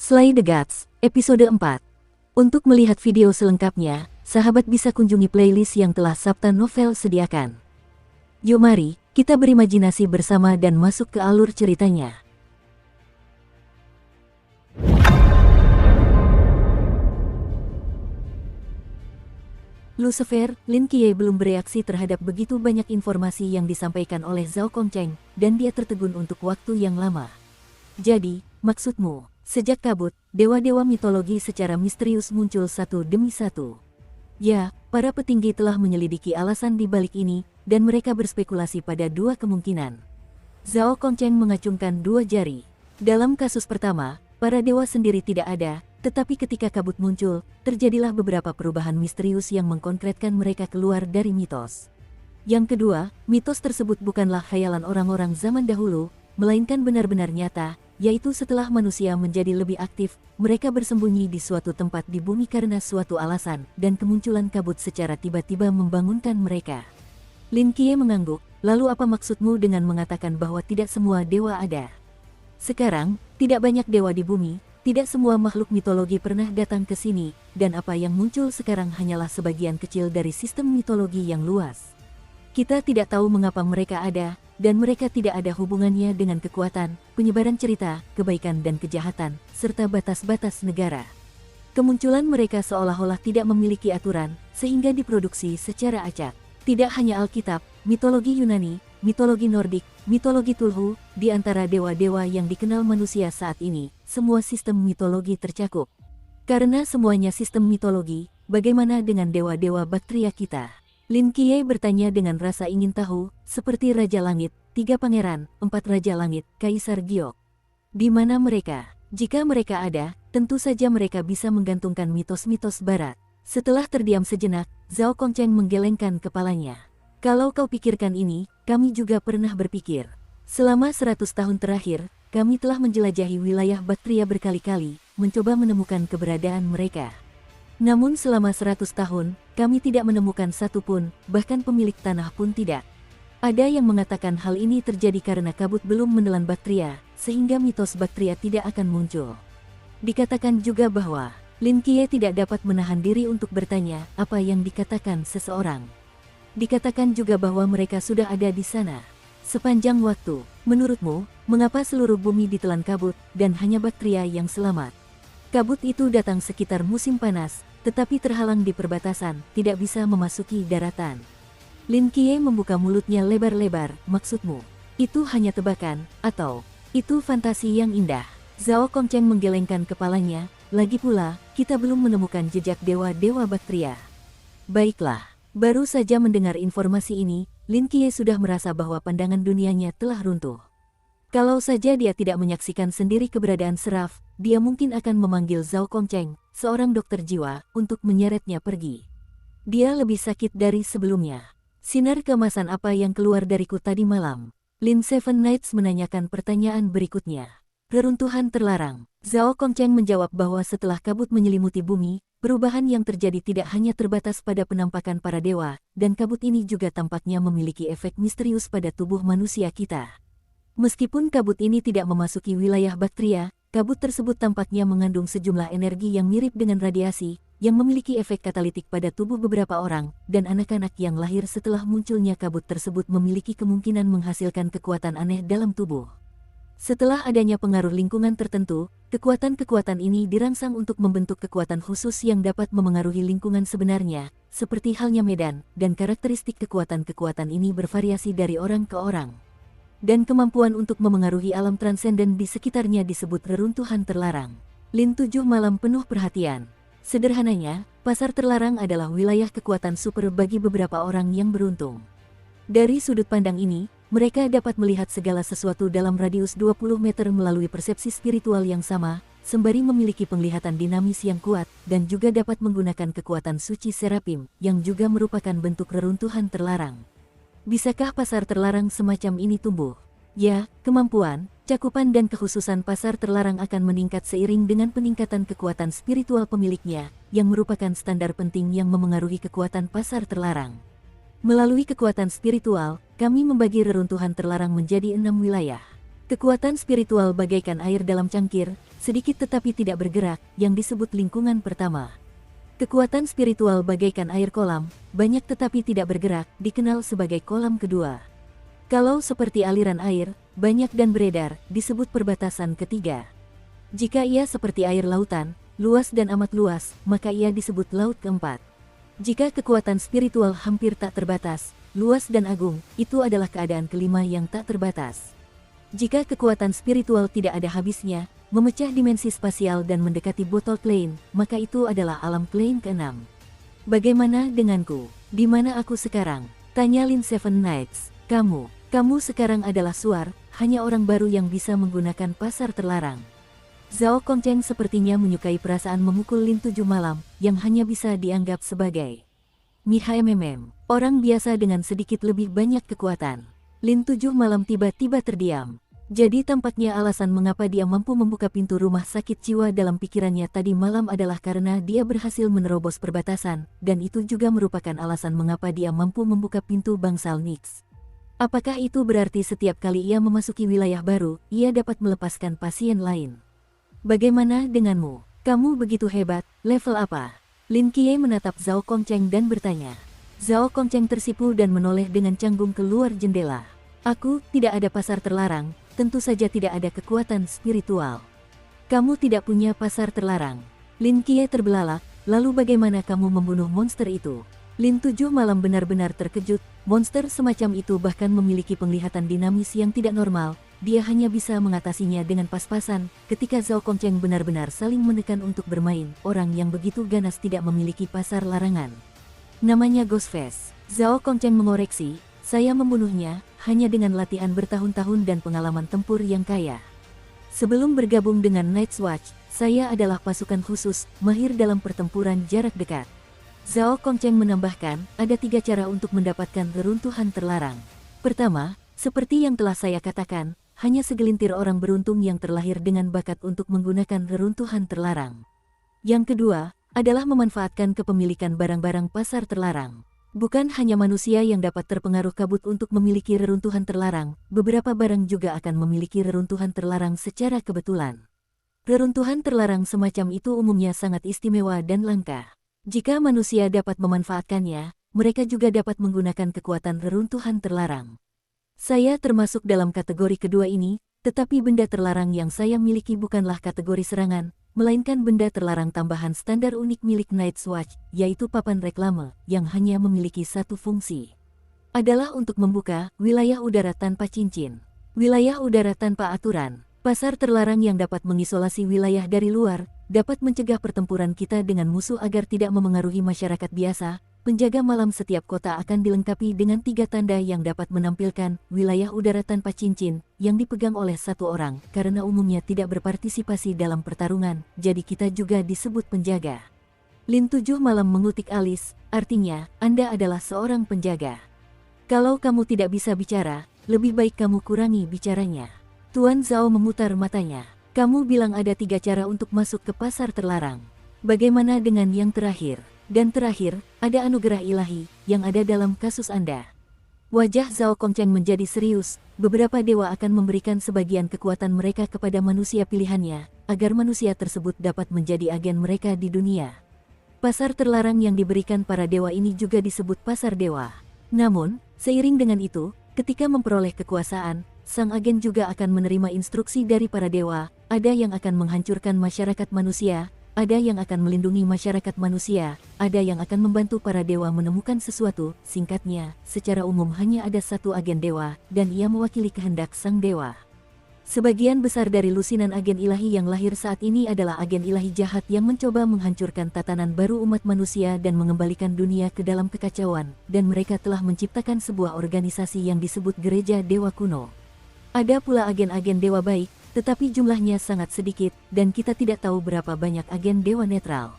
Slay the Gods, episode 4. Untuk melihat video selengkapnya, sahabat bisa kunjungi playlist yang telah Sabta Novel sediakan. Yuk mari, kita berimajinasi bersama dan masuk ke alur ceritanya. Lucifer, Lin Qiye belum bereaksi terhadap begitu banyak informasi yang disampaikan oleh Zhao Kongcheng, dan dia tertegun untuk waktu yang lama. Jadi, maksudmu? Sejak kabut, dewa-dewa mitologi secara misterius muncul satu demi satu. Ya, para petinggi telah menyelidiki alasan di balik ini, dan mereka berspekulasi pada dua kemungkinan. Zhao Kongcheng mengacungkan dua jari. Dalam kasus pertama, para dewa sendiri tidak ada, tetapi ketika kabut muncul, terjadilah beberapa perubahan misterius yang mengkonkretkan mereka keluar dari mitos. Yang kedua, mitos tersebut bukanlah khayalan orang-orang zaman dahulu, melainkan benar-benar nyata, yaitu setelah manusia menjadi lebih aktif, mereka bersembunyi di suatu tempat di bumi karena suatu alasan, dan kemunculan kabut secara tiba-tiba membangunkan mereka. Lin Qiye mengangguk, lalu apa maksudmu dengan mengatakan bahwa tidak semua dewa ada? Sekarang, tidak banyak dewa di bumi, tidak semua makhluk mitologi pernah datang ke sini, dan apa yang muncul sekarang hanyalah sebagian kecil dari sistem mitologi yang luas. Kita tidak tahu mengapa mereka ada, dan mereka tidak ada hubungannya dengan kekuatan, penyebaran cerita, kebaikan dan kejahatan, serta batas-batas negara. Kemunculan mereka seolah-olah tidak memiliki aturan, sehingga diproduksi secara acak. Tidak hanya Alkitab, mitologi Yunani, mitologi Nordik, mitologi Tulhu, di antara dewa-dewa yang dikenal manusia saat ini, semua sistem mitologi tercakup. Karena semuanya sistem mitologi, bagaimana dengan dewa-dewa Baktria kita? Lin Qiye bertanya dengan rasa ingin tahu, seperti Raja Langit, 3 Pangeran, 4 Raja Langit, Kaisar Giok. Di mana mereka? Jika mereka ada, tentu saja mereka bisa menggantungkan mitos-mitos barat. Setelah terdiam sejenak, Zhao Kongcheng menggelengkan kepalanya. Kalau kau pikirkan ini, kami juga pernah berpikir. Selama 100 tahun terakhir, kami telah menjelajahi wilayah Baktria berkali-kali, mencoba menemukan keberadaan mereka. Namun selama 100 tahun, kami tidak menemukan satu pun, bahkan pemilik tanah pun tidak. Ada yang mengatakan hal ini terjadi karena kabut belum menelan Baktria, sehingga mitos Baktria tidak akan muncul. Dikatakan juga bahwa Lin Qiye tidak dapat menahan diri untuk bertanya apa yang dikatakan seseorang. Dikatakan juga bahwa mereka sudah ada di sana sepanjang waktu. Menurutmu, mengapa seluruh bumi ditelan kabut, dan hanya Baktria yang selamat? Kabut itu datang sekitar musim panas, tetapi terhalang di perbatasan, tidak bisa memasuki daratan. Lin Qiye membuka mulutnya lebar-lebar, maksudmu, itu hanya tebakan, atau itu fantasi yang indah? Zhao Kongcheng menggelengkan kepalanya, lagi pula, kita belum menemukan jejak dewa-dewa Baktria. Baiklah, baru saja mendengar informasi ini, Lin Qiye sudah merasa bahwa pandangan dunianya telah runtuh. Kalau saja dia tidak menyaksikan sendiri keberadaan Seraph, dia mungkin akan memanggil Zhao Kongcheng, seorang dokter jiwa, untuk menyeretnya pergi. Dia lebih sakit dari sebelumnya. Sinar keemasan apa yang keluar dariku tadi malam? Lin Seven Knights menanyakan pertanyaan berikutnya. Reruntuhan terlarang. Zhao Kongcheng menjawab bahwa setelah kabut menyelimuti bumi, perubahan yang terjadi tidak hanya terbatas pada penampakan para dewa, dan kabut ini juga tampaknya memiliki efek misterius pada tubuh manusia kita. Meskipun kabut ini tidak memasuki wilayah Baktria, kabut tersebut tampaknya mengandung sejumlah energi yang mirip dengan radiasi, yang memiliki efek katalitik pada tubuh beberapa orang, dan anak-anak yang lahir setelah munculnya kabut tersebut memiliki kemungkinan menghasilkan kekuatan aneh dalam tubuh. Setelah adanya pengaruh lingkungan tertentu, kekuatan-kekuatan ini dirangsang untuk membentuk kekuatan khusus yang dapat memengaruhi lingkungan sebenarnya, seperti halnya medan, dan karakteristik kekuatan-kekuatan ini bervariasi dari orang ke orang. Dan kemampuan untuk memengaruhi alam transenden di sekitarnya disebut reruntuhan terlarang. Lin 7 Malam penuh perhatian. Sederhananya, pasar terlarang adalah wilayah kekuatan super bagi beberapa orang yang beruntung. Dari sudut pandang ini, mereka dapat melihat segala sesuatu dalam radius 20 meter melalui persepsi spiritual yang sama, sembari memiliki penglihatan dinamis yang kuat, dan juga dapat menggunakan kekuatan suci Serapim, yang juga merupakan bentuk reruntuhan terlarang. Bisakah pasar terlarang semacam ini tumbuh? Ya, kemampuan, cakupan dan kekhususan pasar terlarang akan meningkat seiring dengan peningkatan kekuatan spiritual pemiliknya, yang merupakan standar penting yang memengaruhi kekuatan pasar terlarang. Melalui kekuatan spiritual, kami membagi reruntuhan terlarang menjadi 6 wilayah. Kekuatan spiritual bagaikan air dalam cangkir, sedikit tetapi tidak bergerak, yang disebut lingkungan pertama. Kekuatan spiritual bagaikan air kolam, banyak tetapi tidak bergerak, dikenal sebagai kolam kedua. Kalau seperti aliran air, banyak dan beredar, disebut perbatasan ketiga. Jika ia seperti air lautan, luas dan amat luas, maka ia disebut laut keempat. Jika kekuatan spiritual hampir tak terbatas, luas dan agung, itu adalah keadaan kelima yang tak terbatas. Jika kekuatan spiritual tidak ada habisnya, memecah dimensi spasial dan mendekati botol plane, maka itu adalah alam plane keenam. Bagaimana denganku? Di mana aku sekarang? Tanya Lin Seven Knights. Kamu sekarang adalah Suar, hanya orang baru yang bisa menggunakan pasar terlarang. Zhao Kongcheng sepertinya menyukai perasaan memukul Lin Tujuh Malam, yang hanya bisa dianggap sebagai orang biasa dengan sedikit lebih banyak kekuatan. Lin Tujuh Malam tiba-tiba terdiam. Jadi tampaknya alasan mengapa dia mampu membuka pintu rumah sakit jiwa dalam pikirannya tadi malam adalah karena dia berhasil menerobos perbatasan, dan itu juga merupakan alasan mengapa dia mampu membuka pintu bangsal Nyx. Apakah itu berarti setiap kali ia memasuki wilayah baru, ia dapat melepaskan pasien lain? Bagaimana denganmu? Kamu begitu hebat, level apa? Lin Qiye menatap Zhao Kongcheng dan bertanya. Zhao Kongcheng tersipu dan menoleh dengan canggung keluar jendela. Aku tidak ada pasar terlarang, tentu saja tidak ada kekuatan spiritual. Kamu tidak punya pasar terlarang. Lin Qiye terbelalak, lalu bagaimana kamu membunuh monster itu? Lin Tujuh Malam benar-benar terkejut, monster semacam itu bahkan memiliki penglihatan dinamis yang tidak normal, dia hanya bisa mengatasinya dengan pas-pasan. Ketika Zhao Kongcheng benar-benar saling menekan untuk bermain, orang yang begitu ganas tidak memiliki pasar larangan. Namanya Ghostface. Zhao Kongcheng mengoreksi, saya membunuhnya, hanya dengan latihan bertahun-tahun dan pengalaman tempur yang kaya. Sebelum bergabung dengan Night's Watch, saya adalah pasukan khusus, mahir dalam pertempuran jarak dekat. Zhao Kongcheng menambahkan, ada 3 cara untuk mendapatkan reruntuhan terlarang. Pertama, seperti yang telah saya katakan, hanya segelintir orang beruntung yang terlahir dengan bakat untuk menggunakan reruntuhan terlarang. Yang kedua, adalah memanfaatkan kepemilikan barang-barang pasar terlarang. Bukan hanya manusia yang dapat terpengaruh kabut untuk memiliki reruntuhan terlarang, beberapa barang juga akan memiliki reruntuhan terlarang secara kebetulan. Reruntuhan terlarang semacam itu umumnya sangat istimewa dan langka. Jika manusia dapat memanfaatkannya, mereka juga dapat menggunakan kekuatan reruntuhan terlarang. Saya termasuk dalam kategori kedua ini, tetapi benda terlarang yang saya miliki bukanlah kategori serangan, melainkan benda terlarang tambahan standar unik milik Night's Watch, yaitu papan reklame, yang hanya memiliki satu fungsi. Adalah untuk membuka wilayah udara tanpa cincin. Wilayah udara tanpa aturan. Pasar terlarang yang dapat mengisolasi wilayah dari luar, dapat mencegah pertempuran kita dengan musuh agar tidak memengaruhi masyarakat biasa. Penjaga malam setiap kota akan dilengkapi dengan 3 tanda yang dapat menampilkan wilayah udara tanpa cincin, yang dipegang oleh 1 orang, karena umumnya tidak berpartisipasi dalam pertarungan, jadi kita juga disebut penjaga. Lin Tujuh Malam mengutik alis, artinya, Anda adalah seorang penjaga. Kalau kamu tidak bisa bicara, lebih baik kamu kurangi bicaranya. Tuan Zhao memutar matanya. Kamu bilang ada 3 cara untuk masuk ke pasar terlarang. Bagaimana dengan yang terakhir? Dan terakhir, ada anugerah ilahi yang ada dalam kasus Anda. Wajah Zhao Kongcheng menjadi serius, beberapa dewa akan memberikan sebagian kekuatan mereka kepada manusia pilihannya, agar manusia tersebut dapat menjadi agen mereka di dunia. Pasar terlarang yang diberikan para dewa ini juga disebut pasar dewa. Namun, seiring dengan itu, ketika memperoleh kekuasaan, sang agen juga akan menerima instruksi dari para dewa, ada yang akan menghancurkan masyarakat manusia, ada yang akan melindungi masyarakat manusia, ada yang akan membantu para dewa menemukan sesuatu. Singkatnya, secara umum hanya ada 1 agen dewa, dan ia mewakili kehendak sang dewa. Sebagian besar dari lusinan agen ilahi yang lahir saat ini adalah agen ilahi jahat yang mencoba menghancurkan tatanan baru umat manusia dan mengembalikan dunia ke dalam kekacauan, dan mereka telah menciptakan sebuah organisasi yang disebut Gereja Dewa Kuno. Ada pula agen-agen dewa baik, tetapi jumlahnya sangat sedikit, dan kita tidak tahu berapa banyak agen dewa netral.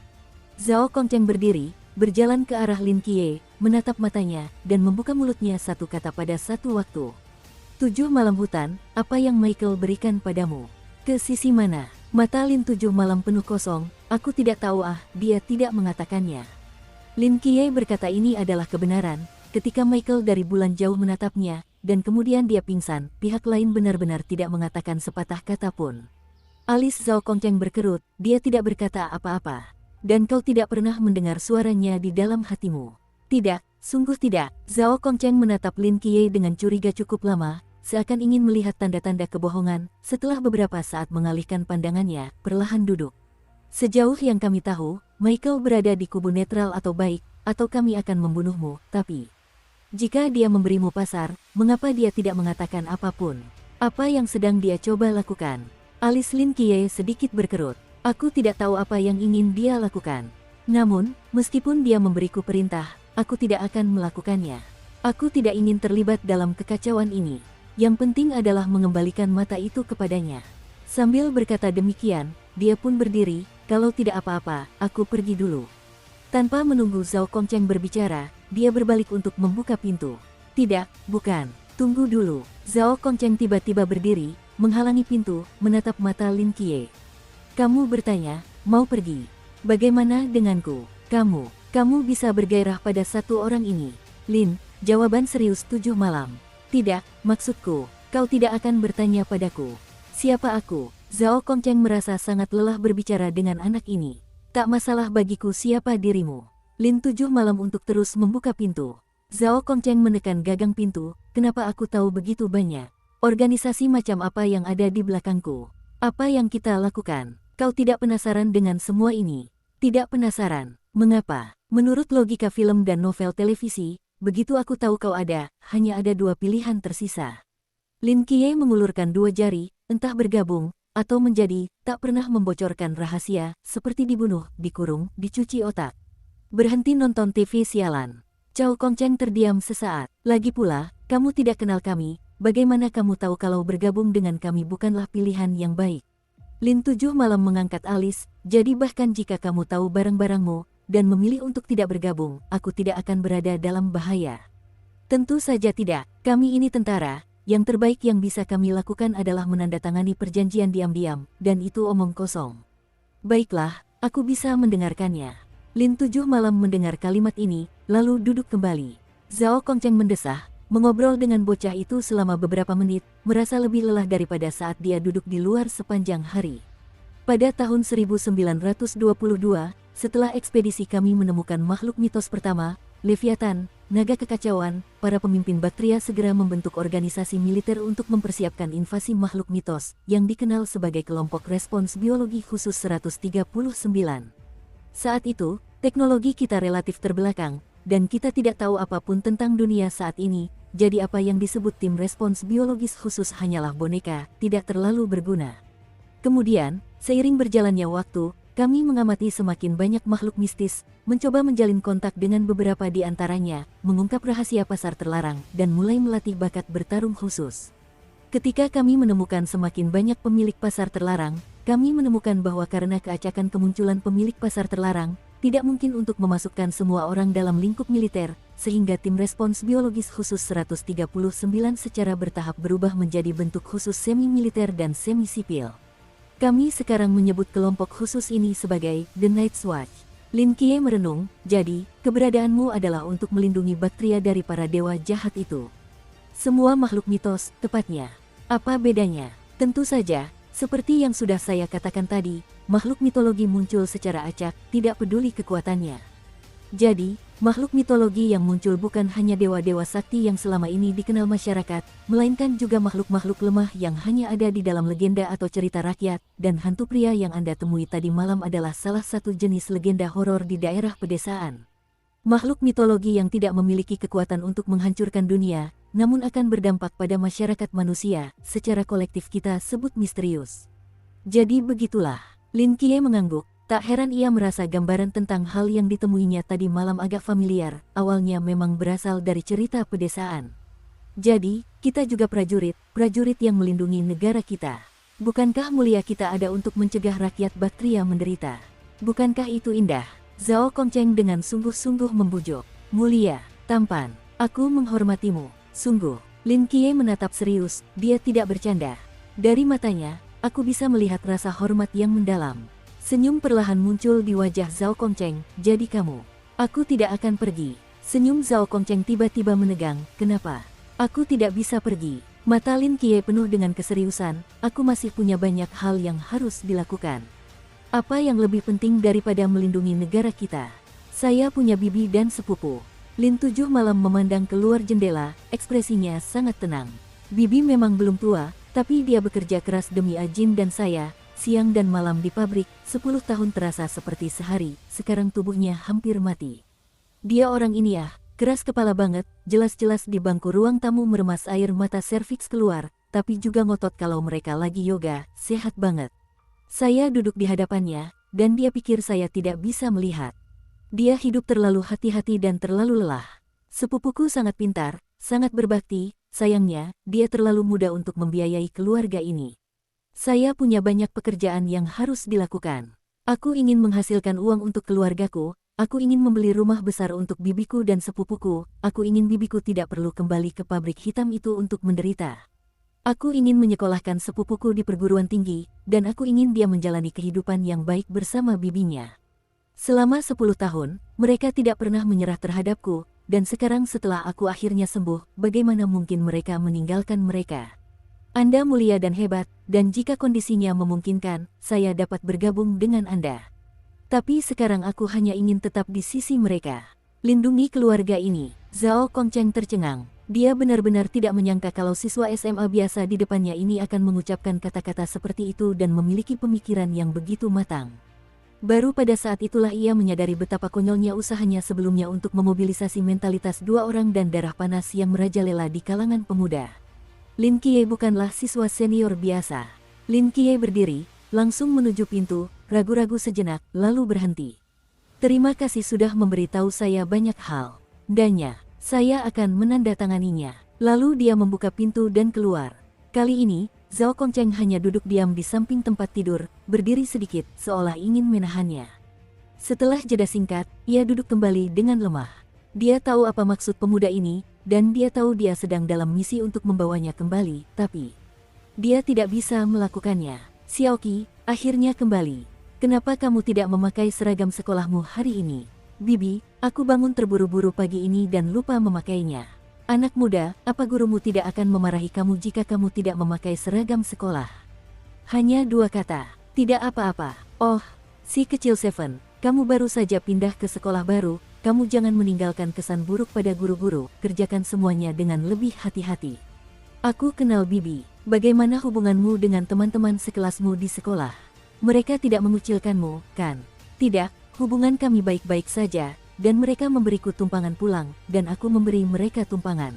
Zhao Kongcheng berdiri, berjalan ke arah Lin Qiye, menatap matanya, dan membuka mulutnya 1 kata pada satu waktu. 7 Malam Hutan, apa yang Michael berikan padamu? Ke sisi mana? Mata Lin Tujuh Malam penuh kosong, aku tidak tahu dia tidak mengatakannya. Lin Qiye berkata ini adalah kebenaran, ketika Michael dari bulan jauh menatapnya, dan kemudian dia pingsan, pihak lain benar-benar tidak mengatakan sepatah kata pun. Alis Zhao Kongcheng berkerut, dia tidak berkata apa-apa. Dan kau tidak pernah mendengar suaranya di dalam hatimu. Tidak, sungguh tidak. Zhao Kongcheng menatap Lin Qiye dengan curiga cukup lama, seakan ingin melihat tanda-tanda kebohongan. Setelah beberapa saat mengalihkan pandangannya, perlahan duduk. Sejauh yang kami tahu, Michael berada di kubu netral atau baik, atau kami akan membunuhmu, tapi jika dia memberimu pasar, mengapa dia tidak mengatakan apapun? Apa yang sedang dia coba lakukan? Alis Lin Qiye sedikit berkerut. Aku tidak tahu apa yang ingin dia lakukan. Namun, meskipun dia memberiku perintah, aku tidak akan melakukannya. Aku tidak ingin terlibat dalam kekacauan ini. Yang penting adalah mengembalikan mata itu kepadanya. Sambil berkata demikian, dia pun berdiri. Kalau tidak apa-apa, aku pergi dulu. Tanpa menunggu Zhao Kongcheng berbicara, dia berbalik untuk membuka pintu. Tidak, bukan. Tunggu dulu. Zhao Kongcheng tiba-tiba berdiri, menghalangi pintu, menatap mata Lin Qiye. Kamu bertanya, mau pergi? Bagaimana denganku? Kamu bisa bergairah pada satu orang ini. Lin, jawaban serius 7 malam. Tidak, maksudku, kau tidak akan bertanya padaku. Siapa aku? Zhao Kongcheng merasa sangat lelah berbicara dengan anak ini. Tak masalah bagiku siapa dirimu. Lin 7 malam untuk terus membuka pintu. Zhao Kongcheng menekan gagang pintu, kenapa aku tahu begitu banyak? Organisasi macam apa yang ada di belakangku? Apa yang kita lakukan? Kau tidak penasaran dengan semua ini? Tidak penasaran. Mengapa? Menurut logika film dan novel televisi, begitu aku tahu kau ada, hanya ada 2 pilihan tersisa. Lin Qiye mengulurkan 2 jari, entah bergabung, atau menjadi, tak pernah membocorkan rahasia, seperti dibunuh, dikurung, dicuci otak. Berhenti nonton TV sialan. Zhao Kongcheng terdiam sesaat. Lagi pula, kamu tidak kenal kami, bagaimana kamu tahu kalau bergabung dengan kami bukanlah pilihan yang baik? Lin 7 malam mengangkat alis, jadi bahkan jika kamu tahu barang-barangmu, dan memilih untuk tidak bergabung, aku tidak akan berada dalam bahaya. Tentu saja tidak, kami ini tentara, yang terbaik yang bisa kami lakukan adalah menandatangani perjanjian diam-diam, dan itu omong kosong. Baiklah, aku bisa mendengarkannya. Lin 7 malam mendengar kalimat ini, lalu duduk kembali. Zhao Kongcheng mendesah, mengobrol dengan bocah itu selama beberapa menit, merasa lebih lelah daripada saat dia duduk di luar sepanjang hari. Pada tahun 1922, setelah ekspedisi kami menemukan makhluk mitos pertama, Leviathan, naga kekacauan, para pemimpin Bactria segera membentuk organisasi militer untuk mempersiapkan invasi makhluk mitos, yang dikenal sebagai kelompok respons biologi khusus 139. Saat itu, teknologi kita relatif terbelakang, dan kita tidak tahu apapun tentang dunia saat ini, jadi apa yang disebut tim respons biologis khusus hanyalah boneka, tidak terlalu berguna. Kemudian, seiring berjalannya waktu, kami mengamati semakin banyak makhluk mistis, mencoba menjalin kontak dengan beberapa di antaranya, mengungkap rahasia pasar terlarang, dan mulai melatih bakat bertarung khusus. Ketika kami menemukan semakin banyak pemilik pasar terlarang, kami menemukan bahwa karena keacakan kemunculan pemilik pasar terlarang, tidak mungkin untuk memasukkan semua orang dalam lingkup militer, sehingga tim respons biologis khusus 139 secara bertahap berubah menjadi bentuk khusus semi-militer dan semi-sipil. Kami sekarang menyebut kelompok khusus ini sebagai The Night's Watch. Lin Qiye merenung, jadi, keberadaanmu adalah untuk melindungi Bactria dari para dewa jahat itu. Semua makhluk mitos, tepatnya. Apa bedanya? Tentu saja, seperti yang sudah saya katakan tadi, makhluk mitologi muncul secara acak, tidak peduli kekuatannya. Jadi, makhluk mitologi yang muncul bukan hanya dewa-dewa sakti yang selama ini dikenal masyarakat, melainkan juga makhluk-makhluk lemah yang hanya ada di dalam legenda atau cerita rakyat, dan hantu pria yang Anda temui tadi malam adalah salah satu jenis legenda horor di daerah pedesaan. Makhluk mitologi yang tidak memiliki kekuatan untuk menghancurkan dunia, namun akan berdampak pada masyarakat manusia, secara kolektif kita sebut misterius. Jadi begitulah. Lin Qiye mengangguk, tak heran ia merasa gambaran tentang hal yang ditemuinya tadi malam agak familiar, awalnya memang berasal dari cerita pedesaan. Jadi, kita juga prajurit yang melindungi negara kita. Bukankah mulia kita ada untuk mencegah rakyat Bactria menderita? Bukankah itu indah? Zhao Kongcheng dengan sungguh-sungguh membujuk. Mulia, tampan, aku menghormatimu. Sungguh, Lin Qiye menatap serius, dia tidak bercanda. Dari matanya, aku bisa melihat rasa hormat yang mendalam. Senyum perlahan muncul di wajah Zhao Kongcheng, jadi kamu. Aku tidak akan pergi. Senyum Zhao Kongcheng tiba-tiba menegang, kenapa? Aku tidak bisa pergi. Mata Lin Qiye penuh dengan keseriusan, aku masih punya banyak hal yang harus dilakukan. Apa yang lebih penting daripada melindungi negara kita? Saya punya bibi dan sepupu. Lin Tujuh Malam memandang keluar jendela, ekspresinya sangat tenang. Bibi memang belum tua, tapi dia bekerja keras demi Ajin dan saya, siang dan malam di pabrik, 10 tahun terasa seperti sehari, sekarang tubuhnya hampir mati. Dia orang ini ya. Keras kepala banget, jelas-jelas di bangku ruang tamu meremas air mata serviks keluar, tapi juga ngotot kalau mereka lagi yoga, sehat banget. Saya duduk di hadapannya, dan dia pikir saya tidak bisa melihat. Dia hidup terlalu hati-hati dan terlalu lelah. Sepupuku sangat pintar, sangat berbakti, sayangnya, dia terlalu muda untuk membiayai keluarga ini. Saya punya banyak pekerjaan yang harus dilakukan. Aku ingin menghasilkan uang untuk keluargaku. Aku ingin membeli rumah besar untuk bibiku dan sepupuku, aku ingin bibiku tidak perlu kembali ke pabrik hitam itu untuk menderita. Aku ingin menyekolahkan sepupuku di perguruan tinggi, dan aku ingin dia menjalani kehidupan yang baik bersama bibinya. Selama 10 tahun, mereka tidak pernah menyerah terhadapku, dan sekarang setelah aku akhirnya sembuh, bagaimana mungkin mereka meninggalkan mereka? Anda mulia dan hebat, dan jika kondisinya memungkinkan, saya dapat bergabung dengan Anda. Tapi sekarang aku hanya ingin tetap di sisi mereka. Lindungi keluarga ini. Zhao Kongcheng tercengang. Dia benar-benar tidak menyangka kalau siswa SMA biasa di depannya ini akan mengucapkan kata-kata seperti itu dan memiliki pemikiran yang begitu matang. Baru pada saat itulah ia menyadari betapa konyolnya usahanya sebelumnya untuk memobilisasi mentalitas dua orang dan darah panas yang merajalela di kalangan pemuda. Lin Qiye bukanlah siswa senior biasa. Lin Qiye berdiri, langsung menuju pintu, ragu-ragu sejenak, lalu berhenti. Terima kasih sudah memberitahu saya banyak hal. Danya, saya akan menandatanganinya. Lalu dia membuka pintu dan keluar. Kali ini, Zhao Kongcheng hanya duduk diam di samping tempat tidur, berdiri sedikit, seolah ingin menahannya. Setelah jeda singkat, ia duduk kembali dengan lemah. Dia tahu apa maksud pemuda ini, dan dia tahu dia sedang dalam misi untuk membawanya kembali, tapi dia tidak bisa melakukannya. Xiaoqi, akhirnya kembali. Kenapa kamu tidak memakai seragam sekolahmu hari ini? Bibi, aku bangun terburu-buru pagi ini dan lupa memakainya. Anak muda, apa gurumu tidak akan memarahi kamu jika kamu tidak memakai seragam sekolah? Hanya 2 kata, tidak apa-apa. Oh, si kecil Seven, kamu baru saja pindah ke sekolah baru, kamu jangan meninggalkan kesan buruk pada guru-guru, kerjakan semuanya dengan lebih hati-hati. Aku kenal Bibi. Bagaimana hubunganmu dengan teman-teman sekelasmu di sekolah? Mereka tidak mengucilkanmu, kan? Tidak, hubungan kami baik-baik saja, dan mereka memberiku tumpangan pulang, dan aku memberi mereka tumpangan.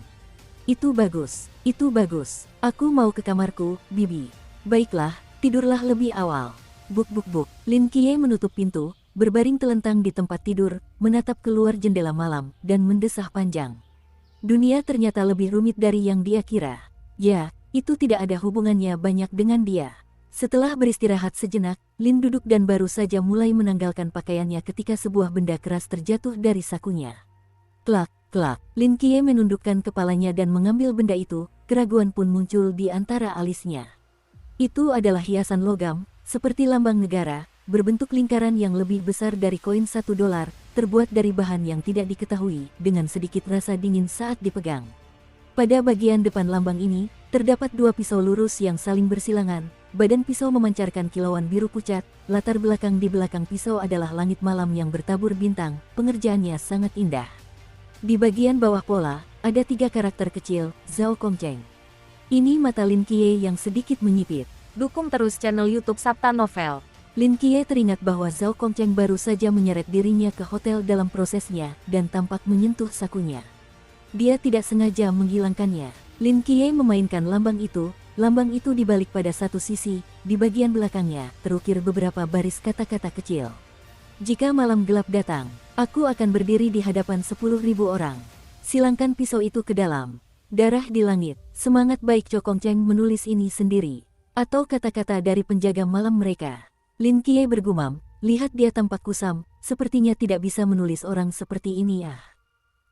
Itu bagus, itu bagus. Aku mau ke kamarku, Bibi. Baiklah, tidurlah lebih awal. Buk-buk-buk. Lin Qiye menutup pintu, berbaring telentang di tempat tidur, menatap keluar jendela malam, dan mendesah panjang. Dunia ternyata lebih rumit dari yang dia kira. Ya, itu tidak ada hubungannya banyak dengan dia. Setelah beristirahat sejenak, Lin duduk dan baru saja mulai menanggalkan pakaiannya ketika sebuah benda keras terjatuh dari sakunya. Klak, klak. Lin Qiye menundukkan kepalanya dan mengambil benda itu, keraguan pun muncul di antara alisnya. Itu adalah hiasan logam, seperti lambang negara, berbentuk lingkaran yang lebih besar dari koin $1, terbuat dari bahan yang tidak diketahui, dengan sedikit rasa dingin saat dipegang. Pada bagian depan lambang ini, terdapat 2 pisau lurus yang saling bersilangan, badan pisau memancarkan kilauan biru pucat, latar belakang di belakang pisau adalah langit malam yang bertabur bintang, pengerjaannya sangat indah. Di bagian bawah pola, ada 3 karakter kecil, Zhao Kongcheng. Ini mata Lin Qiye yang sedikit menyipit. Dukung terus channel YouTube Sabta Novel. Lin Qiye teringat bahwa Zhao Kongcheng baru saja menyeret dirinya ke hotel dalam prosesnya, dan tampak menyentuh sakunya. Dia tidak sengaja menghilangkannya. Lin Qiye memainkan lambang itu di balik pada satu sisi, di bagian belakangnya, terukir beberapa baris kata-kata kecil. Jika malam gelap datang, aku akan berdiri di hadapan 10.000 orang. Silangkan pisau itu ke dalam. Darah di langit, semangat baik Kongcheng menulis ini sendiri. Atau kata-kata dari penjaga malam mereka. Lin Qiye bergumam, lihat dia tampak kusam, sepertinya tidak bisa menulis orang seperti ini ya.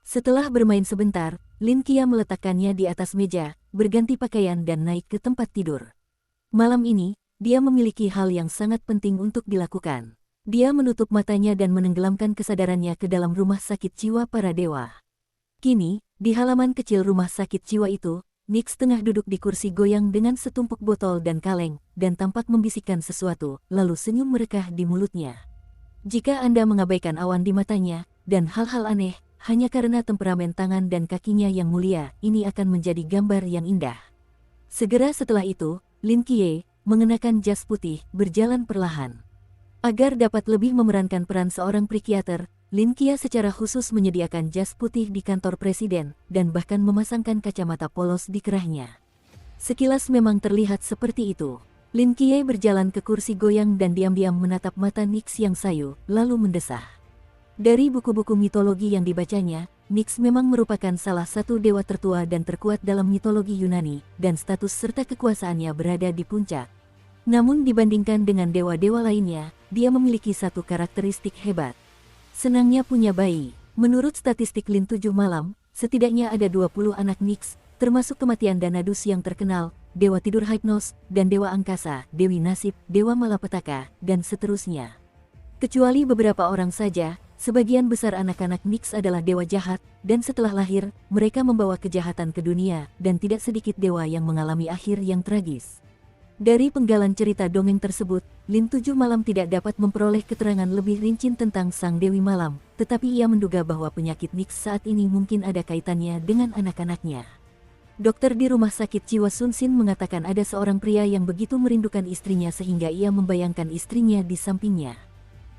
Setelah bermain sebentar, Lin Qiye meletakkannya di atas meja, berganti pakaian dan naik ke tempat tidur. Malam ini, dia memiliki hal yang sangat penting untuk dilakukan. Dia menutup matanya dan menenggelamkan kesadarannya ke dalam rumah sakit jiwa para dewa. Kini, di halaman kecil rumah sakit jiwa itu, Nix tengah duduk di kursi goyang dengan setumpuk botol dan kaleng, dan tampak membisikkan sesuatu, lalu senyum merekah di mulutnya. Jika Anda mengabaikan awan di matanya, dan hal-hal aneh, hanya karena temperamen tangan dan kakinya yang mulia, ini akan menjadi gambar yang indah. Segera setelah itu, Lin Qiye, mengenakan jas putih, berjalan perlahan. Agar dapat lebih memerankan peran seorang psikiater, Lin Qiye secara khusus menyediakan jas putih di kantor presiden, dan bahkan memasangkan kacamata polos di kerahnya. Sekilas memang terlihat seperti itu. Lin Qiye berjalan ke kursi goyang dan diam-diam menatap mata Nix yang sayu, lalu mendesah. Dari buku-buku mitologi yang dibacanya, Nix memang merupakan salah satu dewa tertua dan terkuat dalam mitologi Yunani, dan status serta kekuasaannya berada di puncak. Namun dibandingkan dengan dewa-dewa lainnya, dia memiliki satu karakteristik hebat. Senangnya punya bayi. Menurut statistik Lin 7 Malam, setidaknya ada 20 anak Nix, termasuk kematian Danadus yang terkenal, Dewa Tidur Hypnos, dan Dewa Angkasa, Dewi Nasib, Dewa Malapetaka, dan seterusnya. Kecuali beberapa orang saja, sebagian besar anak-anak Nix adalah dewa jahat, dan setelah lahir, mereka membawa kejahatan ke dunia, dan tidak sedikit dewa yang mengalami akhir yang tragis. Dari penggalan cerita dongeng tersebut, Lin 7 Malam tidak dapat memperoleh keterangan lebih rinci tentang Sang Dewi Malam, tetapi ia menduga bahwa penyakit Nix saat ini mungkin ada kaitannya dengan anak-anaknya. Dokter di rumah sakit jiwa Sun Sin mengatakan ada seorang pria yang begitu merindukan istrinya sehingga ia membayangkan istrinya di sampingnya.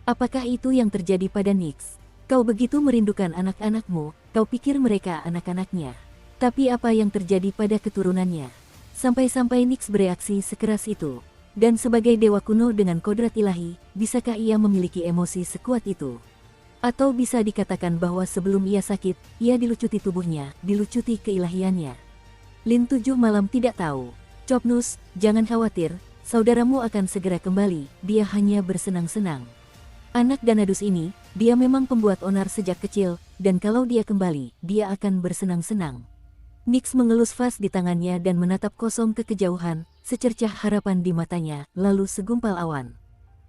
Apakah itu yang terjadi pada Nix? Kau begitu merindukan anak-anakmu, kau pikir mereka anak-anaknya. Tapi apa yang terjadi pada keturunannya? Sampai-sampai Nix bereaksi sekeras itu. Dan sebagai dewa kuno dengan kodrat ilahi, bisakah ia memiliki emosi sekuat itu? Atau bisa dikatakan bahwa sebelum ia sakit, ia dilucuti tubuhnya, dilucuti keilahiannya. Lin 7 Malam tidak tahu. Chopnus, jangan khawatir, saudaramu akan segera kembali, dia hanya bersenang-senang. Anak Danadus ini, dia memang pembuat onar sejak kecil, dan kalau dia kembali, dia akan bersenang-senang. Nix mengelus vas di tangannya dan menatap kosong ke kejauhan, secercah harapan di matanya, lalu segumpal awan.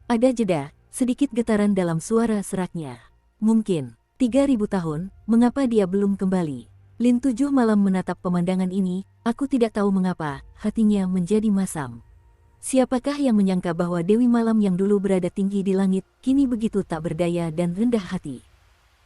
Ada jeda, sedikit getaran dalam suara seraknya. Mungkin, 3000 tahun, mengapa dia belum kembali? Lin 7 Malam menatap pemandangan ini, aku tidak tahu mengapa, hatinya menjadi masam. Siapakah yang menyangka bahwa Dewi Malam yang dulu berada tinggi di langit, kini begitu tak berdaya dan rendah hati.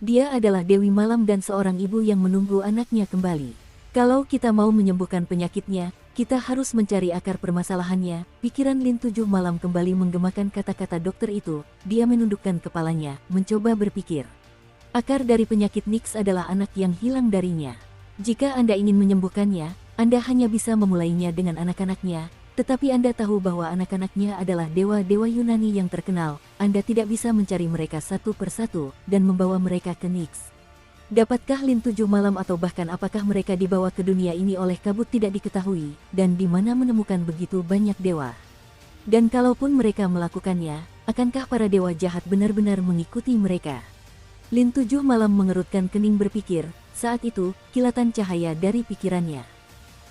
Dia adalah Dewi Malam dan seorang ibu yang menunggu anaknya kembali. Kalau kita mau menyembuhkan penyakitnya, kita harus mencari akar permasalahannya. Pikiran Lin 7 Malam kembali menggemakan kata-kata dokter itu. Dia menundukkan kepalanya, mencoba berpikir. Akar dari penyakit Nix adalah anak yang hilang darinya. Jika Anda ingin menyembuhkannya, Anda hanya bisa memulainya dengan anak-anaknya. Tetapi Anda tahu bahwa anak-anaknya adalah dewa-dewa Yunani yang terkenal. Anda tidak bisa mencari mereka satu persatu dan membawa mereka ke Nix. Dapatkah Lin 7 Malam atau bahkan apakah mereka dibawa ke dunia ini oleh kabut tidak diketahui, dan di mana menemukan begitu banyak dewa? Dan kalaupun mereka melakukannya, akankah para dewa jahat benar-benar mengikuti mereka? Lin 7 Malam mengerutkan kening berpikir, saat itu, kilatan cahaya dari pikirannya.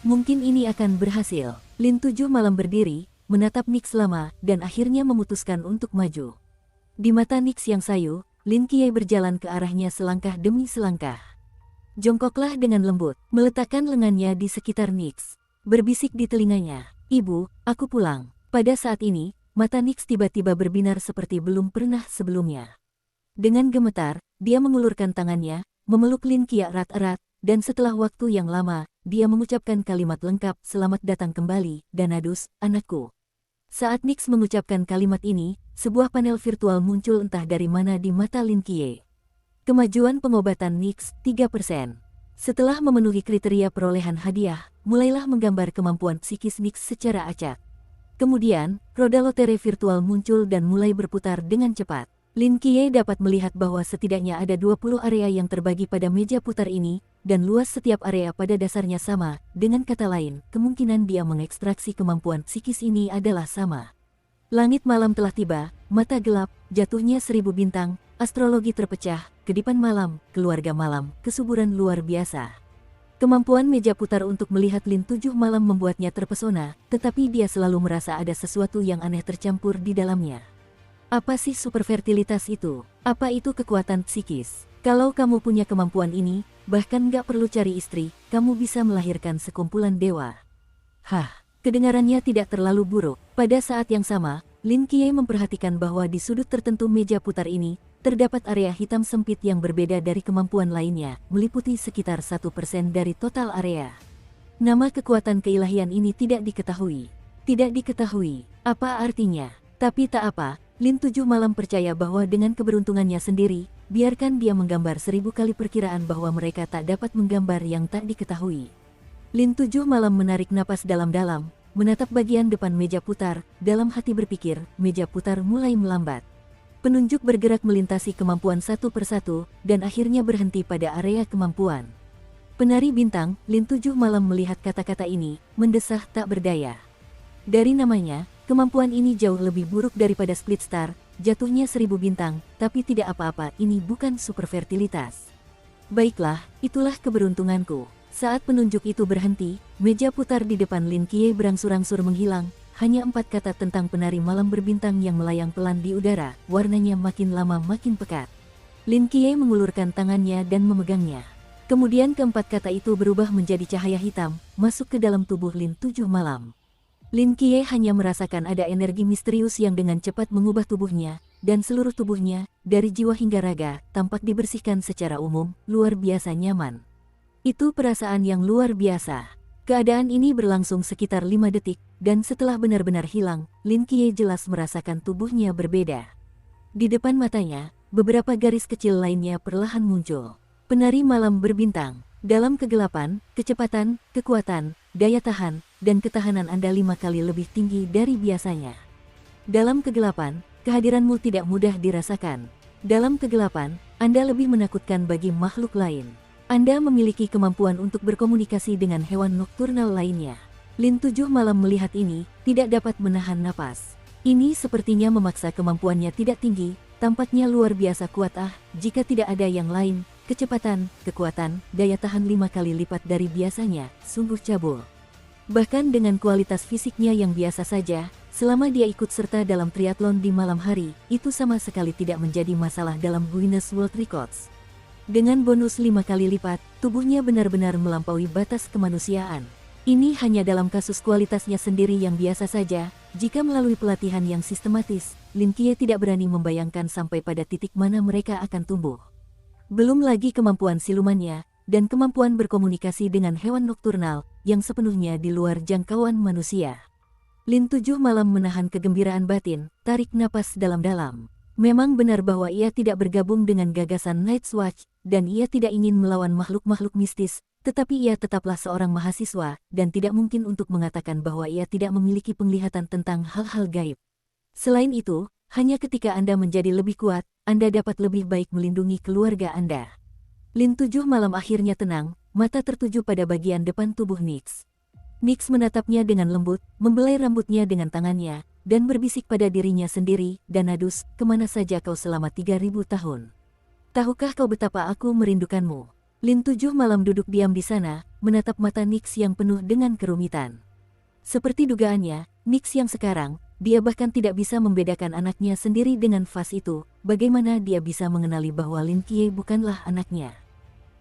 Mungkin ini akan berhasil. Lin 7 Malam berdiri, menatap Nix lama, dan akhirnya memutuskan untuk maju. Di mata Nix yang sayu, Lin Qiye berjalan ke arahnya selangkah demi selangkah. Jongkoklah dengan lembut, meletakkan lengannya di sekitar Nix. Berbisik di telinganya, "Ibu, aku pulang." Pada saat ini, mata Nix tiba-tiba berbinar seperti belum pernah sebelumnya. Dengan gemetar, dia mengulurkan tangannya, memeluk Lin Qiye erat-erat, dan setelah waktu yang lama, dia mengucapkan kalimat lengkap, "Selamat datang kembali, Danadus, anakku." Saat Nix mengucapkan kalimat ini, sebuah panel virtual muncul entah dari mana di mata Lin Qiye. Kemajuan pengobatan Nix, 3%. Setelah memenuhi kriteria perolehan hadiah, mulailah menggambar kemampuan psikis Nix secara acak. Kemudian, roda lotre virtual muncul dan mulai berputar dengan cepat. Lin Qiye dapat melihat bahwa setidaknya ada 20 area yang terbagi pada meja putar ini, dan luas setiap area pada dasarnya sama. Dengan kata lain, kemungkinan dia mengekstraksi kemampuan psikis ini adalah sama. Langit malam telah tiba, mata gelap, jatuhnya 1000 bintang, astrologi terpecah, kedipan malam, keluarga malam, kesuburan luar biasa. Kemampuan meja putar untuk melihat Lin 7 Malam membuatnya terpesona, tetapi dia selalu merasa ada sesuatu yang aneh tercampur di dalamnya. Apa sih superfertilitas itu? Apa itu kekuatan psikis? Kalau kamu punya kemampuan ini, bahkan gak perlu cari istri, kamu bisa melahirkan sekumpulan dewa. Hah, kedengarannya tidak terlalu buruk. Pada saat yang sama, Lin Qiye memperhatikan bahwa di sudut tertentu meja putar ini, terdapat area hitam sempit yang berbeda dari kemampuan lainnya, meliputi sekitar 1% dari total area. Nama kekuatan keilahian ini tidak diketahui. Tidak diketahui, apa artinya? Tapi tak apa, Lin Tujuh Malam percaya bahwa dengan keberuntungannya sendiri, biarkan dia menggambar 1000 kali perkiraan bahwa mereka tak dapat menggambar yang tak diketahui. Lin Tujuh Malam menarik napas dalam-dalam, menatap bagian depan meja putar, dalam hati berpikir, meja putar mulai melambat. Penunjuk bergerak melintasi kemampuan satu persatu, dan akhirnya berhenti pada area kemampuan. Penari bintang, Lin Tujuh Malam melihat kata-kata ini, mendesah tak berdaya. Dari namanya, kemampuan ini jauh lebih buruk daripada Split Star, jatuhnya 1000 bintang, tapi tidak apa-apa, ini bukan super fertilitas. Baiklah, itulah keberuntunganku. Saat penunjuk itu berhenti, meja putar di depan Lin Qiye berangsur-angsur menghilang, hanya 4 kata tentang penari malam berbintang yang melayang pelan di udara, warnanya makin lama makin pekat. Lin Qiye mengulurkan tangannya dan memegangnya. Kemudian keempat kata itu berubah menjadi cahaya hitam, masuk ke dalam tubuh Lin Tujuh Malam. Lin Qiye hanya merasakan ada energi misterius yang dengan cepat mengubah tubuhnya, dan seluruh tubuhnya, dari jiwa hingga raga, tampak dibersihkan secara umum, luar biasa nyaman. Itu perasaan yang luar biasa. Keadaan ini berlangsung sekitar 5 detik, dan setelah benar-benar hilang, Lin Qiye jelas merasakan tubuhnya berbeda. Di depan matanya, beberapa garis kecil lainnya perlahan muncul. Penari malam berbintang. Dalam kegelapan, kecepatan, kekuatan, daya tahan, dan ketahanan Anda 5 kali lebih tinggi dari biasanya. Dalam kegelapan, kehadiranmu tidak mudah dirasakan. Dalam kegelapan, Anda lebih menakutkan bagi makhluk lain. Anda memiliki kemampuan untuk berkomunikasi dengan hewan nokturnal lainnya. Lin Tujuh Malam melihat ini, tidak dapat menahan napas. Ini sepertinya memaksa kemampuannya tidak tinggi, tampaknya luar biasa kuat jika tidak ada yang lain, kecepatan, kekuatan, daya tahan 5 kali lipat dari biasanya, sungguh cabul. Bahkan dengan kualitas fisiknya yang biasa saja, selama dia ikut serta dalam triathlon di malam hari, itu sama sekali tidak menjadi masalah dalam Guinness World Records. Dengan bonus 5 kali lipat, tubuhnya benar-benar melampaui batas kemanusiaan. Ini hanya dalam kasus kualitasnya sendiri yang biasa saja, jika melalui pelatihan yang sistematis, Lin Qiye tidak berani membayangkan sampai pada titik mana mereka akan tumbuh. Belum lagi kemampuan silumannya, dan kemampuan berkomunikasi dengan hewan nokturnal, yang sepenuhnya di luar jangkauan manusia. Lin Tujuh Malam menahan kegembiraan batin, tarik napas dalam-dalam. Memang benar bahwa ia tidak bergabung dengan gagasan Night's Watch, dan ia tidak ingin melawan makhluk-makhluk mistis, tetapi ia tetaplah seorang mahasiswa, dan tidak mungkin untuk mengatakan bahwa ia tidak memiliki penglihatan tentang hal-hal gaib. Selain itu, hanya ketika Anda menjadi lebih kuat, Anda dapat lebih baik melindungi keluarga Anda. Lin Tujuh Malam akhirnya tenang, mata tertuju pada bagian depan tubuh Nix. Nix menatapnya dengan lembut, membelai rambutnya dengan tangannya, dan berbisik pada dirinya sendiri, Danadus, kemana saja kau selama 3000 tahun? Tahukah kau betapa aku merindukanmu? Lin Tujuh Malam duduk diam di sana, menatap mata Nix yang penuh dengan kerumitan. Seperti dugaannya, Nix yang sekarang, dia bahkan tidak bisa membedakan anaknya sendiri dengan Fas itu, bagaimana dia bisa mengenali bahwa Lin Qiye bukanlah anaknya.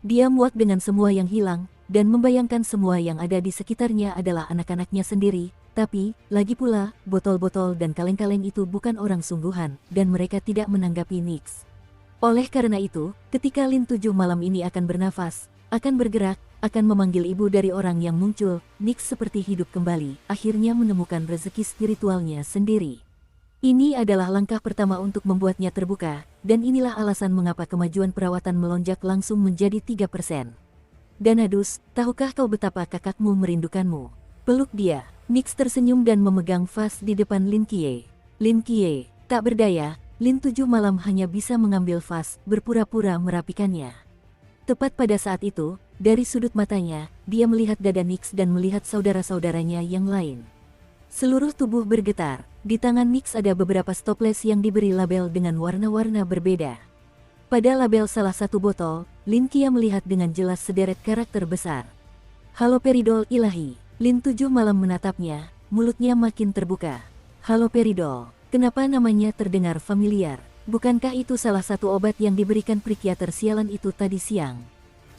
Dia muak dengan semua yang hilang, dan membayangkan semua yang ada di sekitarnya adalah anak-anaknya sendiri, tapi, lagi pula, botol-botol dan kaleng-kaleng itu bukan orang sungguhan, dan mereka tidak menanggapi Nix. Oleh karena itu, ketika Lin Tujuh Malam ini akan bernafas, akan bergerak, akan memanggil ibu dari orang yang muncul, Nix seperti hidup kembali, akhirnya menemukan rezeki spiritualnya sendiri. Ini adalah langkah pertama untuk membuatnya terbuka, dan inilah alasan mengapa kemajuan perawatan melonjak langsung menjadi 3%. Danadus, tahukah kau betapa kakakmu merindukanmu? Peluk dia. Nix tersenyum dan memegang Fas di depan Lin Qiye. Lin Qiye, tak berdaya, Lin Tujuh Malam hanya bisa mengambil Fas, berpura-pura merapikannya. Tepat pada saat itu, dari sudut matanya, dia melihat dada Nix dan melihat saudara-saudaranya yang lain. Seluruh tubuh bergetar, di tangan Nix ada beberapa stoples yang diberi label dengan warna-warna berbeda. Pada label salah satu botol, Lin Qiye melihat dengan jelas sederet karakter besar. Haloperidol ilahi. Lin Tujuh Malam menatapnya, mulutnya makin terbuka. Haloperidol, kenapa namanya terdengar familiar? Bukankah itu salah satu obat yang diberikan psikiater sialan itu tadi siang?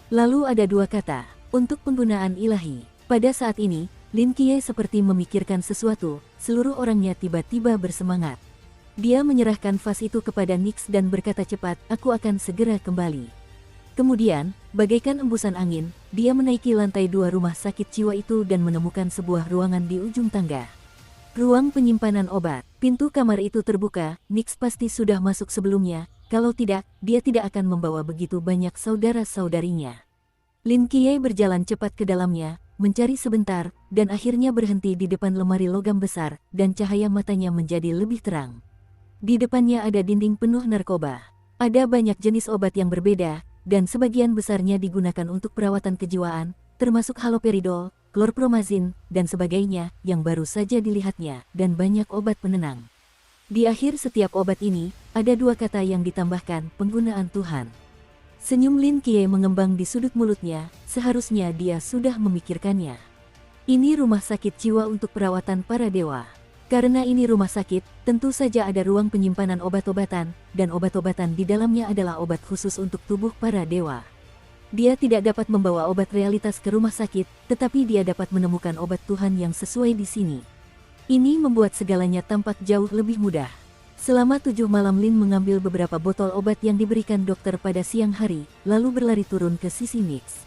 Lalu ada dua kata, untuk penggunaan ilahi. Pada saat ini, Lin Qiye seperti memikirkan sesuatu, seluruh orangnya tiba-tiba bersemangat. Dia menyerahkan vas itu kepada Nix dan berkata cepat, aku akan segera kembali. Kemudian, bagaikan embusan angin, dia menaiki lantai 2 rumah sakit jiwa itu dan menemukan sebuah ruangan di ujung tangga. Ruang penyimpanan obat. Pintu kamar itu terbuka, Nix pasti sudah masuk sebelumnya, kalau tidak, dia tidak akan membawa begitu banyak saudara-saudarinya. Lin Qiye berjalan cepat ke dalamnya, mencari sebentar, dan akhirnya berhenti di depan lemari logam besar, dan cahaya matanya menjadi lebih terang. Di depannya ada dinding penuh narkoba. Ada banyak jenis obat yang berbeda, dan sebagian besarnya digunakan untuk perawatan kejiwaan, termasuk haloperidol, klorpromazin, dan sebagainya, yang baru saja dilihatnya, dan banyak obat penenang. Di akhir setiap obat ini, ada dua kata yang ditambahkan, penggunaan Tuhan. Senyum Lin Qiye mengembang di sudut mulutnya, seharusnya dia sudah memikirkannya. Ini rumah sakit jiwa untuk perawatan para dewa. Karena ini rumah sakit, tentu saja ada ruang penyimpanan obat-obatan, dan obat-obatan di dalamnya adalah obat khusus untuk tubuh para dewa. Dia tidak dapat membawa obat realitas ke rumah sakit, tetapi dia dapat menemukan obat Tuhan yang sesuai di sini. Ini membuat segalanya tampak jauh lebih mudah. Selama 7 malam Lin mengambil beberapa botol obat yang diberikan dokter pada siang hari, lalu berlari turun ke sisi Nix.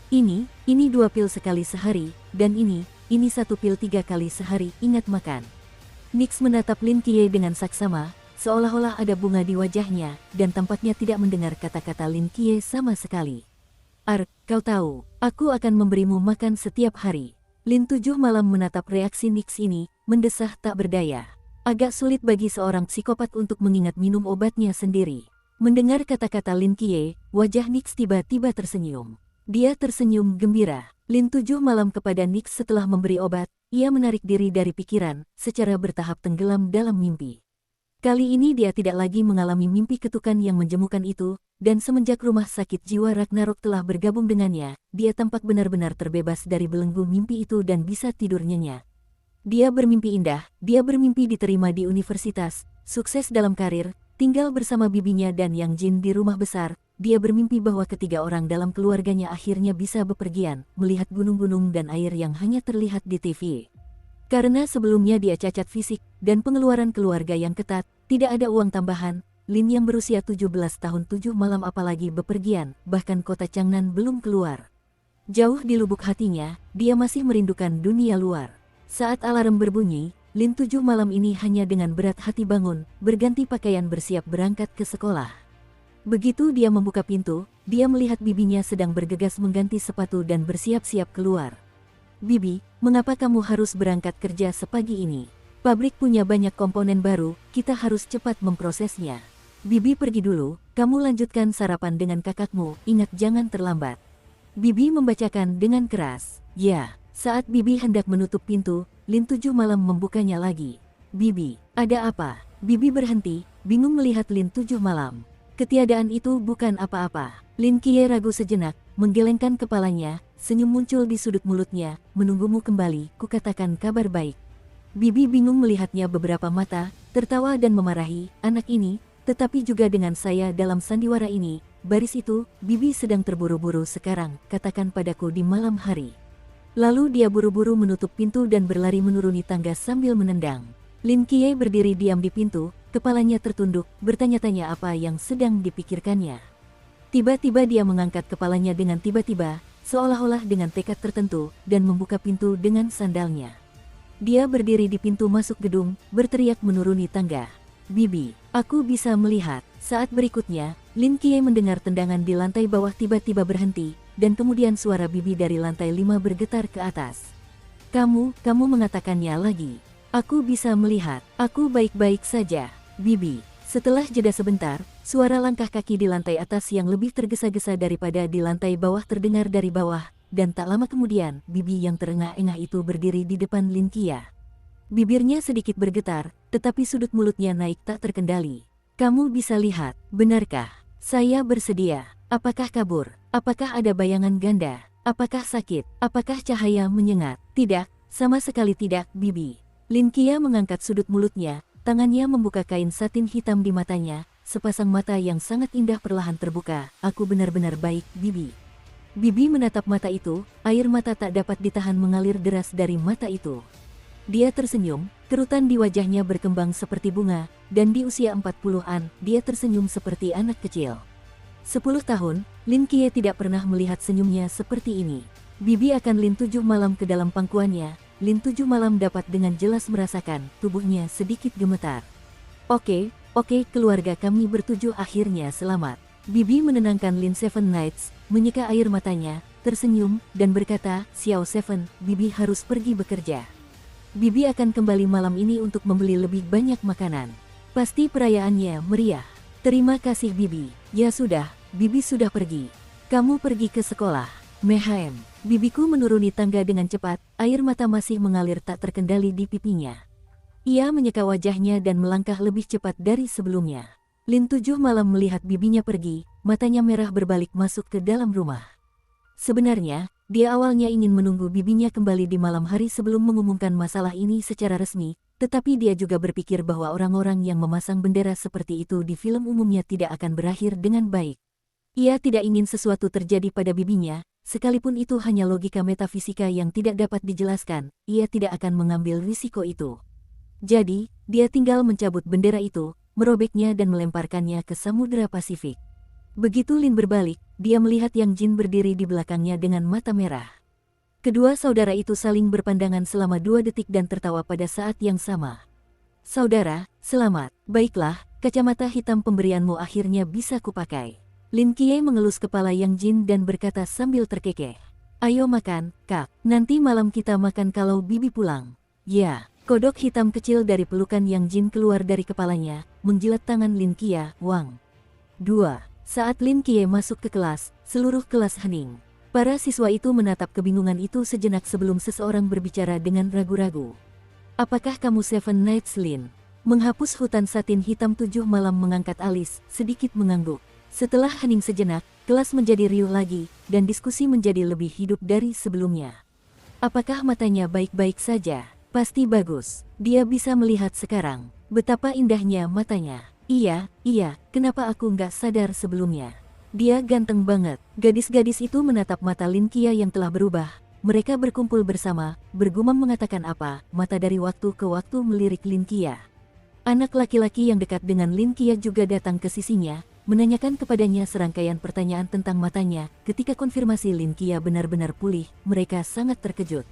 Ini 2 pil sekali sehari, dan ini 1 pil 3 kali sehari, ingat makan. Nix menatap Lin Qiye dengan saksama, seolah-olah ada bunga di wajahnya, dan tampaknya tidak mendengar kata-kata Lin Qiye sama sekali. Kau tahu, aku akan memberimu makan setiap hari. Lin 7 malam menatap reaksi Nix ini, mendesah tak berdaya. Agak sulit bagi seorang psikopat untuk mengingat minum obatnya sendiri. Mendengar kata-kata Lin Qiye, wajah Nix tiba-tiba tersenyum. Dia tersenyum gembira. Lin 7 malam kepada Nix setelah memberi obat, ia menarik diri dari pikiran, secara bertahap tenggelam dalam mimpi. Kali ini dia tidak lagi mengalami mimpi ketukan yang menjemukan itu, dan semenjak rumah sakit jiwa Ragnarok telah bergabung dengannya, dia tampak benar-benar terbebas dari belenggu mimpi itu dan bisa tidur nyenyak. Dia bermimpi indah, dia bermimpi diterima di universitas, sukses dalam karir, tinggal bersama bibinya dan Yang Jin di rumah besar. Dia bermimpi bahwa ketiga orang dalam keluarganya akhirnya bisa bepergian, melihat gunung-gunung dan air yang hanya terlihat di TV. Karena sebelumnya dia cacat fisik, dan pengeluaran keluarga yang ketat, tidak ada uang tambahan, Lin yang berusia 17 tahun 7 malam apalagi bepergian, bahkan kota Changnan belum keluar. Jauh di lubuk hatinya, dia masih merindukan dunia luar. Saat alarm berbunyi, Lin 7 malam ini hanya dengan berat hati bangun, berganti pakaian bersiap berangkat ke sekolah. Begitu dia membuka pintu, dia melihat bibinya sedang bergegas mengganti sepatu dan bersiap-siap keluar. Bibi, mengapa kamu harus berangkat kerja sepagi ini? Pabrik punya banyak komponen baru, kita harus cepat memprosesnya. Bibi pergi dulu, kamu lanjutkan sarapan dengan kakakmu, ingat jangan terlambat. Bibi membacakan dengan keras. Ya, saat Bibi hendak menutup pintu, Lin 7 malam membukanya lagi. Bibi, ada apa? Bibi berhenti, bingung melihat Lin 7 malam. Ketiadaan itu bukan apa-apa. Lin Qiye ragu sejenak, menggelengkan kepalanya, senyum muncul di sudut mulutnya, menunggumu kembali, kukatakan kabar baik. Bibi bingung melihatnya beberapa mata, tertawa dan memarahi, anak ini, tetapi juga dengan saya dalam sandiwara ini, baris itu, Bibi sedang terburu-buru sekarang, katakan padaku di malam hari. Lalu dia buru-buru menutup pintu dan berlari menuruni tangga sambil menendang. Lin Qiye berdiri diam di pintu, kepalanya tertunduk, bertanya-tanya apa yang sedang dipikirkannya. Tiba-tiba dia mengangkat kepalanya dengan tiba-tiba, seolah-olah dengan tekad tertentu, dan membuka pintu dengan sandalnya. Dia berdiri di pintu masuk gedung, berteriak menuruni tangga. Bibi, aku bisa melihat. Saat berikutnya, Lin Qiye mendengar tendangan di lantai bawah tiba-tiba berhenti, dan kemudian suara Bibi dari lantai 5 bergetar ke atas. Kamu mengatakannya lagi. Aku bisa melihat, aku baik-baik saja, Bibi. Setelah jeda sebentar, suara langkah kaki di lantai atas yang lebih tergesa-gesa daripada di lantai bawah terdengar dari bawah, dan tak lama kemudian, Bibi yang terengah-engah itu berdiri di depan Lin Qiye. Bibirnya sedikit bergetar, tetapi sudut mulutnya naik tak terkendali. Kamu bisa lihat, benarkah? Saya bersedia. Apakah kabur? Apakah ada bayangan ganda? Apakah sakit? Apakah cahaya menyengat? Tidak, sama sekali tidak, Bibi. Lin Qiye mengangkat sudut mulutnya, tangannya membuka kain satin hitam di matanya, sepasang mata yang sangat indah perlahan terbuka. Aku benar-benar baik, Bibi. Bibi menatap mata itu, air mata tak dapat ditahan mengalir deras dari mata itu. Dia tersenyum, kerutan di wajahnya berkembang seperti bunga, dan di usia 40-an, dia tersenyum seperti anak kecil. 10 tahun, Lin Qiye tidak pernah melihat senyumnya seperti ini. Bibi akan Lin 7 malam ke dalam pangkuannya, Lin 7 malam dapat dengan jelas merasakan, tubuhnya sedikit gemetar. Oke, keluarga kami bertujuh akhirnya selamat. Bibi menenangkan Lin Seven Knights, menyeka air matanya, tersenyum, dan berkata, Xiao Seven, Bibi harus pergi bekerja. Bibi akan kembali malam ini untuk membeli lebih banyak makanan. Pasti perayaannya meriah. Terima kasih Bibi. Ya sudah, Bibi sudah pergi. Kamu pergi ke sekolah. Mehem. Bibiku menuruni tangga dengan cepat, air mata masih mengalir tak terkendali di pipinya. Ia menyeka wajahnya dan melangkah lebih cepat dari sebelumnya. Lin 7 malam melihat bibinya pergi, matanya merah berbalik masuk ke dalam rumah. Sebenarnya, dia awalnya ingin menunggu bibinya kembali di malam hari sebelum mengumumkan masalah ini secara resmi, tetapi dia juga berpikir bahwa orang-orang yang memasang bendera seperti itu di film umumnya tidak akan berakhir dengan baik. Ia tidak ingin sesuatu terjadi pada bibinya, sekalipun itu hanya logika metafisika yang tidak dapat dijelaskan, ia tidak akan mengambil risiko itu. Jadi, dia tinggal mencabut bendera itu, merobeknya dan melemparkannya ke Samudra Pasifik. Begitu Lin berbalik, dia melihat Yang Jin berdiri di belakangnya dengan mata merah. Kedua saudara itu saling berpandangan selama 2 detik dan tertawa pada saat yang sama. Saudara, selamat. Baiklah, kacamata hitam pemberianmu akhirnya bisa kupakai. Lin Qiye mengelus kepala Yang Jin dan berkata sambil terkekeh. Ayo makan, Kak. Nanti malam kita makan kalau Bibi pulang. Ya. Kodok hitam kecil dari pelukan Yang Jin keluar dari kepalanya, menjilat tangan Lin Qiye, Wang. 2. Saat Lin Qiye masuk ke kelas, seluruh kelas hening. Para siswa itu menatap kebingungan itu sejenak sebelum seseorang berbicara dengan ragu-ragu. Apakah kamu Seven Knights Lin? Menghapus hutan satin hitam 7 malam mengangkat alis, sedikit mengangguk. Setelah hening sejenak, kelas menjadi riuh lagi, dan diskusi menjadi lebih hidup dari sebelumnya. Apakah matanya baik-baik saja? Pasti bagus. Dia bisa melihat sekarang. Betapa indahnya matanya. Iya, kenapa aku nggak sadar sebelumnya? Dia ganteng banget. Gadis-gadis itu menatap mata Lin Qiye yang telah berubah. Mereka berkumpul bersama, bergumam mengatakan apa, mata dari waktu ke waktu melirik Lin Qiye. Anak laki-laki yang dekat dengan Lin Qiye juga datang ke sisinya, menanyakan kepadanya serangkaian pertanyaan tentang matanya. Ketika konfirmasi Lin Qiye benar-benar pulih, mereka sangat terkejut.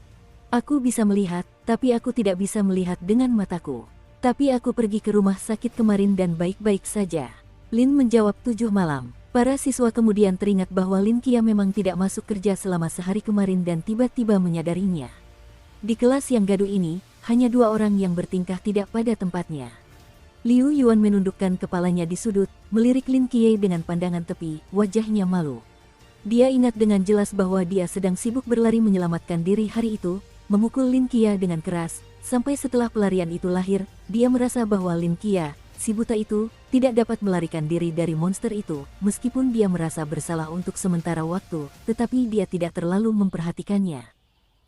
Aku bisa melihat, tapi aku tidak bisa melihat dengan mataku. Tapi aku pergi ke rumah sakit kemarin dan baik-baik saja. Lin menjawab 7 malam. Para siswa kemudian teringat bahwa Lin Qiye memang tidak masuk kerja selama sehari kemarin dan tiba-tiba menyadarinya. Di kelas yang gaduh ini, hanya 2 orang yang bertingkah tidak pada tempatnya. Liu Yuan menundukkan kepalanya di sudut, melirik Lin Qiye dengan pandangan tepi, wajahnya malu. Dia ingat dengan jelas bahwa dia sedang sibuk berlari menyelamatkan diri hari itu, memukul Lin Qiye dengan keras, sampai setelah pelarian itu lahir, dia merasa bahwa Lin Qiye, si buta itu, tidak dapat melarikan diri dari monster itu, meskipun dia merasa bersalah untuk sementara waktu, tetapi dia tidak terlalu memperhatikannya.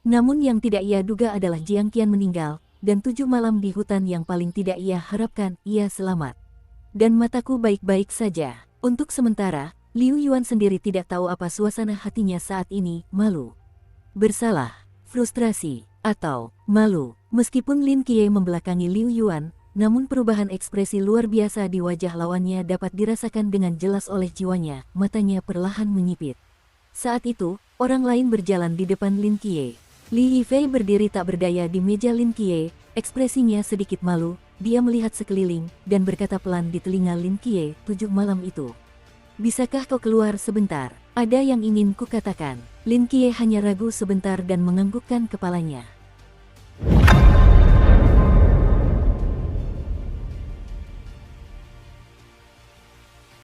Namun yang tidak ia duga adalah Jiang Qian meninggal, dan 7 malam di hutan yang paling tidak ia harapkan, ia selamat. Dan mataku baik-baik saja. Untuk sementara, Liu Yuan sendiri tidak tahu apa suasana hatinya saat ini, malu. Bersalah. Frustrasi, atau malu. Meskipun Lin Qiye membelakangi Liu Yuan, namun perubahan ekspresi luar biasa di wajah lawannya dapat dirasakan dengan jelas oleh jiwanya, matanya perlahan menyipit. Saat itu, orang lain berjalan di depan Lin Qiye. Li Yifei berdiri tak berdaya di meja Lin Qiye, ekspresinya sedikit malu, dia melihat sekeliling, dan berkata pelan di telinga Lin Qiye, 7 malam itu. Bisakah kau keluar sebentar? Ada yang ingin kukatakan. Lin Qiye hanya ragu sebentar dan menganggukkan kepalanya.